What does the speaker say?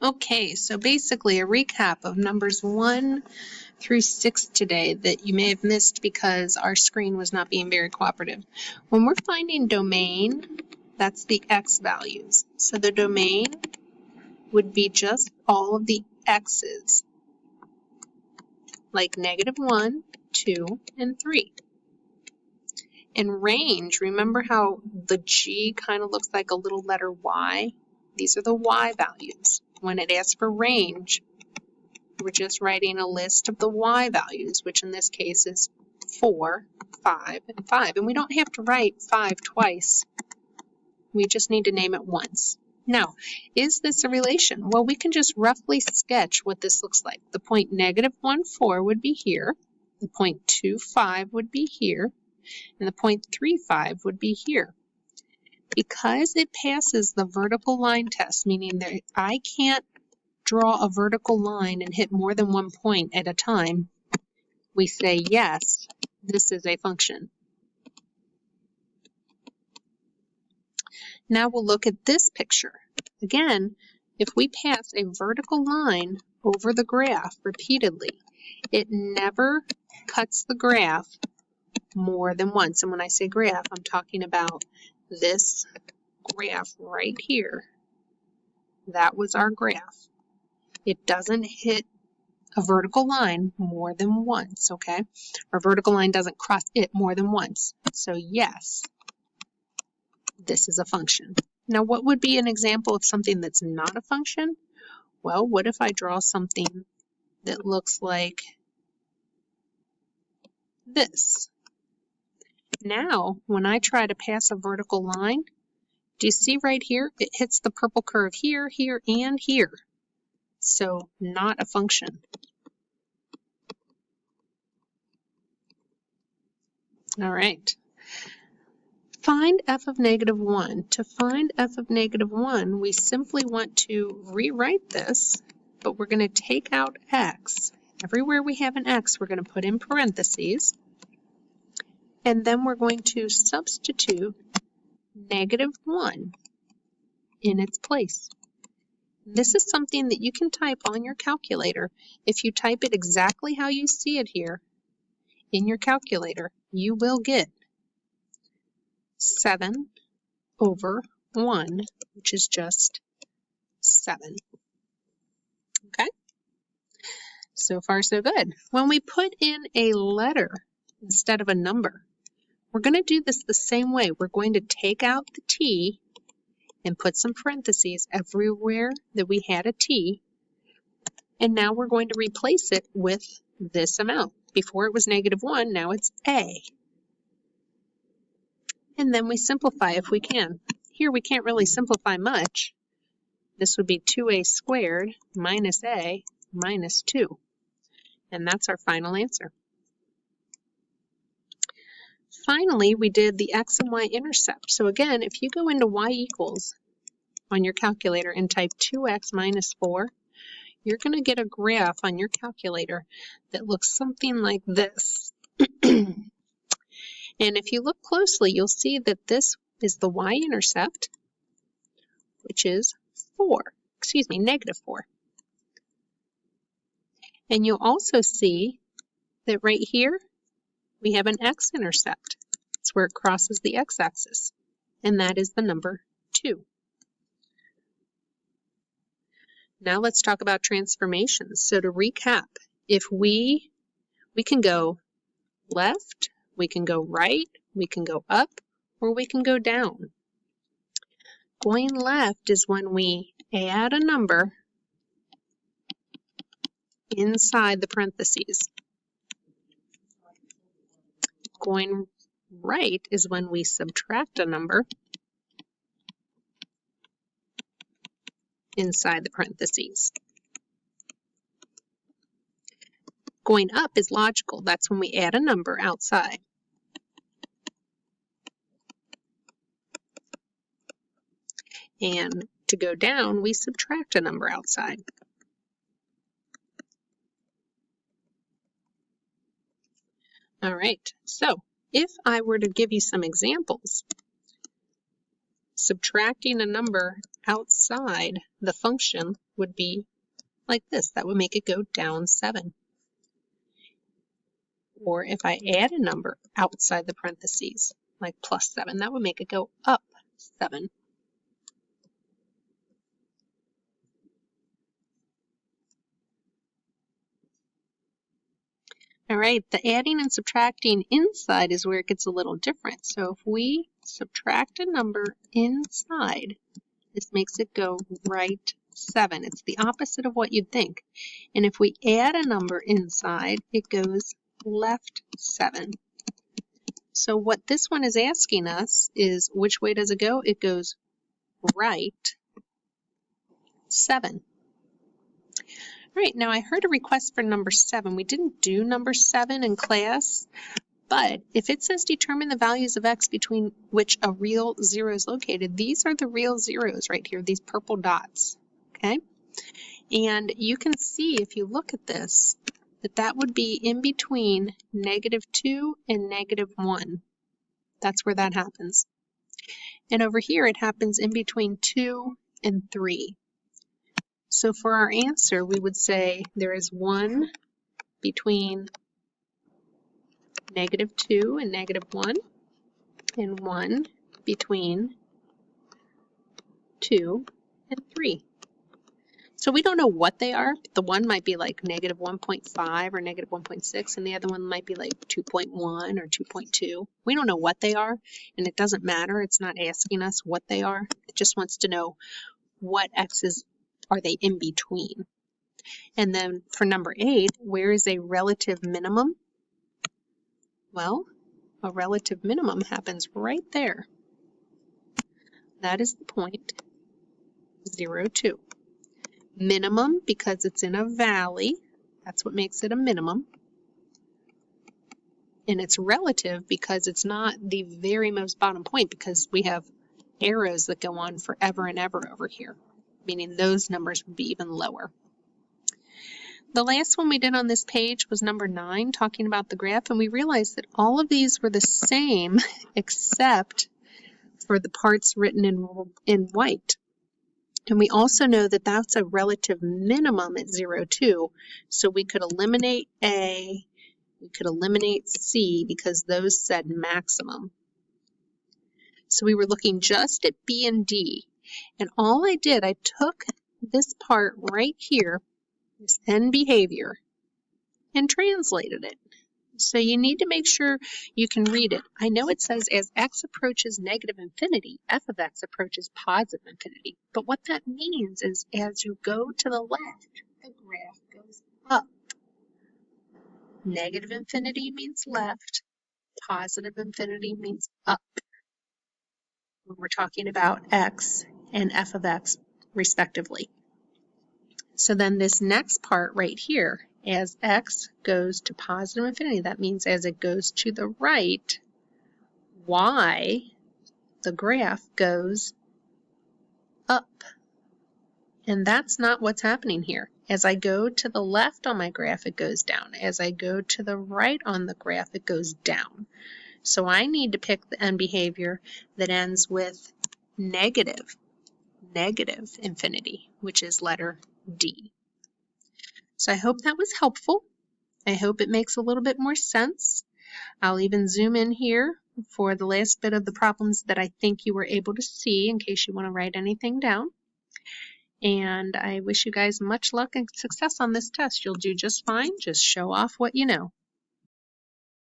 Okay, so basically a recap of numbers 1 through 6 today that you may have missed because our screen was not being very cooperative. When we're finding domain, that's the x values. So the domain would be just all of the x's, like -1, 2, and 3. And range, remember how the G kind of looks like a little letter Y? These are the Y values. When it asks for range, we're just writing a list of the Y values, which in this case is 4, 5, and 5. And we don't have to write 5 twice. We just need to name it once. Now, is this a relation? Well, we can just roughly sketch what this looks like. The point -1, 4 would be here. The point 2, 5 would be here. And the point 3, 5 would be here. Because it passes the vertical line test, meaning that I can't draw a vertical line and hit more than one point at a time, we say, yes, this is a function. Now we'll look at this picture. Again, if we pass a vertical line over the graph repeatedly, it never cuts the graph more than once. And when I say graph, I'm talking about this graph right here. That was our graph. It doesn't hit a vertical line more than once, okay? Our vertical line doesn't cross it more than once. So yes, this is a function. Now, what would be an example of something that's not a function? Well, what if I draw something that looks like this? Now, when I try to pass a vertical line, do you see right here? It hits the purple curve here, here, and here. So not a function. All right. Find f of -1. To find f of -1, we simply want to rewrite this, but we're going to take out x. Everywhere we have an x, we're going to put in parentheses. And then we're going to substitute -1 in its place. This is something that you can type on your calculator. If you type it exactly how you see it here in your calculator, you will get 7/1, which is just 7. Okay? So far, so good. When we put in a letter instead of a number, we're going to do this the same way. We're going to take out the T and put some parentheses everywhere that we had a T. And now we're going to replace it with this amount. Before it was -1, now it's A. And then we simplify if we can. Here we can't really simplify much. This would be 2a squared minus a minus 2. And that's our final answer. Finally, we did the x and y-intercept. So again, if you go into y equals on your calculator and type 2x minus 4, you're going to get a graph on your calculator that looks something like this. And if you look closely, you'll see that this is the y-intercept, which is -4. And you'll also see that right here, we have an x-intercept. It's where it crosses the x-axis, and that is the number 2. Now let's talk about transformations. So to recap, if we can go left, we can go right, we can go up, or we can go down. Going left is when we add a number inside the parentheses. Going right is when we subtract a number inside the parentheses. Going up is logical. That's when we add a number outside. And to go down, we subtract a number outside. All right, so if I were to give you some examples, subtracting a number outside the function would be like this. That would make it go down 7. Or if I add a number outside the parentheses, like +7, that would make it go up 7. All right, the adding and subtracting inside is where it gets a little different. So if we subtract a number inside, this makes it go right 7. It's the opposite of what you'd think. And if we add a number inside, it goes left 7. So what this one is asking us is, which way does it go? It goes right 7. All right, now I heard a request for number 7. We didn't do number 7 in class, but if it says determine the values of x between which a real 0 is located, these are the real zeros right here, these purple dots, okay? And you can see if you look at this, that would be in between -2 and -1. That's where that happens. And over here it happens in between 2 and 3. So for our answer, we would say there is 1 between -2 and -1, and 1 between 2 and 3. So we don't know what they are. The one might be like -1.5 or -1.6, and the other one might be like 2.1 or 2.2. We don't know what they are, and it doesn't matter. It's not asking us what they are. It just wants to know what x's are they in between. And then for number 8, where is a relative minimum? Well, a relative minimum happens right there. That is the point, 0, 2. Minimum, because it's in a valley, that's what makes it a minimum. And it's relative because it's not the very most bottom point, because we have arrows that go on forever and ever over here, meaning those numbers would be even lower. The last one we did on this page was number 9, talking about the graph, and we realized that all of these were the same except for the parts written in white. And we also know that that's a relative minimum at 0, 2, so we could eliminate A, we could eliminate C because those said maximum. So we were looking just at B and D, and all I did, I took this part right here, this end behavior, and translated it. So you need to make sure you can read it. I know it says as x approaches negative infinity, f of x approaches positive infinity. But what that means is as you go to the left, the graph goes up. Negative infinity means left. Positive infinity means up. When we're talking about x and f of x, respectively. So then this next part right here, as x goes to positive infinity, that means as it goes to the right, y, the graph, goes up. And that's not what's happening here. As I go to the left on my graph, it goes down. As I go to the right on the graph, it goes down. So I need to pick the end behavior that ends with negative infinity, which is letter D. So I hope that was helpful. I hope it makes a little bit more sense. I'll even zoom in here for the last bit of the problems that I think you were able to see in case you want to write anything down. And I wish you guys much luck and success on this test. You'll do just fine. Just show off what you know.